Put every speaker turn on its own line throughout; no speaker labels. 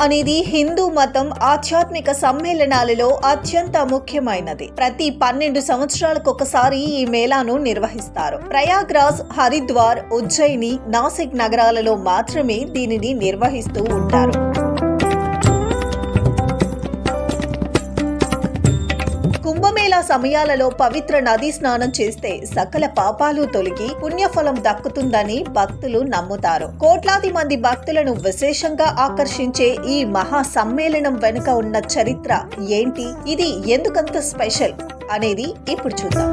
అనేది హిందూ మతం ఆధ్యాత్మిక సమ్మేళనాలలో అత్యంత ముఖ్యమైనది. ప్రతి 12 సంవత్సరాలకు ఒకసారి ఈ మేళాను నిర్వహిస్తారు. ప్రయాగ్రాజ్, హరిద్వార్, ఉజ్జయిని, నాసిక్ నగరాలలో మాత్రమే దీనిని నిర్వహిస్తూ ఉంటారు. కుంభమేళా సమయాలలో పవిత్ర నదీ స్నానం చేస్తే సకల పాపాలు తొలగి పుణ్యఫలం దక్కుతుందని భక్తులు నమ్ముతారు. కోట్లాది మంది భక్తులను విశేషంగా ఆకర్షించే ఈ మహా సమ్మేళనం వెనుక ఉన్న చరిత్ర ఏంటి, ఇది ఎందుకంత స్పెషల్ అనేది ఇప్పుడు చూద్దాం.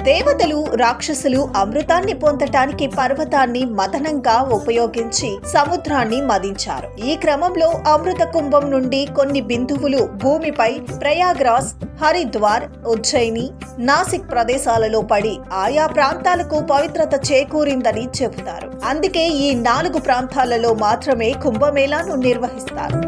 దేవతలు, రాక్షసులు అమృతాన్ని పొందటానికి పర్వతాన్ని మదనంగా ఉపయోగించి సముద్రాన్ని మదించారు. ఈ క్రమంలో అమృత కుంభం నుండి కొన్ని బిందువులు భూమిపై ప్రయాగ్రాజ్, హరిద్వార్, ఉజ్జయిని, నాసిక్ ప్రదేశాలలో పడి ఆయా ప్రాంతాలకు పవిత్రత చేకూరిందని చెబుతారు. అందుకే ఈ 4 ప్రాంతాలలో మాత్రమే కుంభమేళాను నిర్వహిస్తారు.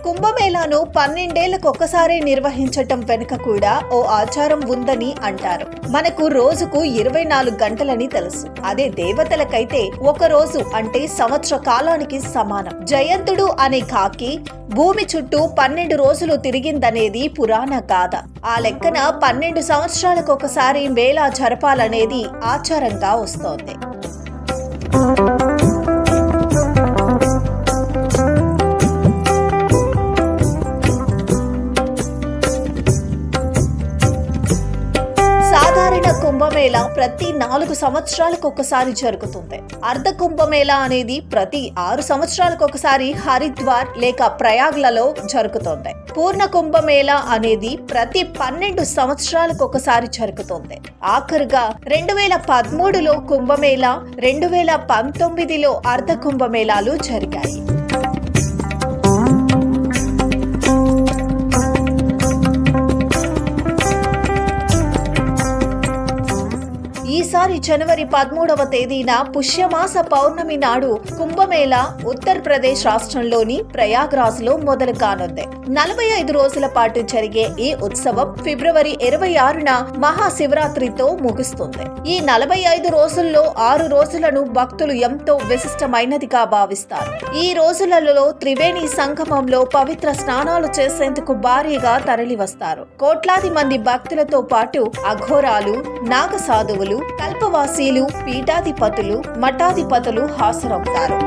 కుంభమేళాను 12 ఏళ్లకు ఒక్కసారే నిర్వహించటం వెనుక కూడా ఓ ఆచారం ఉందని అంటారు. మనకు రోజుకు 24 గంటలని తెలుసు. అదే దేవతలకైతే ఒక రోజు అంటే సంవత్సర కాలానికి సమానం. జయంతుడు అనే కాకి భూమి చుట్టూ 12 రోజులు తిరిగిందనేది పురాణ గాథ. ఆ లెక్కన 12 సంవత్సరాలకు ఒకసారి మేళా జరపాలనేది ఆచారంగా వస్తోంది. కుంభమేళా ప్రతి 4 సంవత్సరాలకు ఒకసారి జరుగుతుంది. అర్ధ కుంభమేళా అనేది ప్రతి 6 సంవత్సరాలకు ఒకసారి హరిద్వార్ లేక ప్రయాగ్లలో జరుగుతుంది. పూర్ణ కుంభమేళా అనేది ప్రతి 12 సంవత్సరాలకు ఒకసారి జరుగుతుంది. ఆఖరుగా 2013లో కుంభమేళా, 2019లో అర్ధ కుంభమేళాలు జరిగాయి. ఈసారి జనవరి 13వ తేదీన పుష్యమాస పౌర్ణమి నాడు కుంభమేళా ఉత్తరప్రదేశ్ రాష్ట్రంలోని ప్రయాగ్రాజ్ లో మొదలు కానుంది. 45 రోజుల పాటు జరిగే ఈ ఉత్సవం ఫిబ్రవరి 26న మహాశివరాత్రితో ముగుస్తుంది. ఈ 45 రోజుల్లో 6 రోజులను భక్తులు ఎంతో విశిష్టమైనదిగా భావిస్తారు. ఈ రోజులలో త్రివేణి సంగమంలో పవిత్ర స్నానాలు చేసేందుకు భారీగా తరలివస్తారు. కోట్లాది మంది భక్తులతో పాటు అఘోరాలు, నాగసాధువులు, కల్పవాసీలు, పీఠాధిపతులు, మఠాధిపతులు హాజరవుతారు.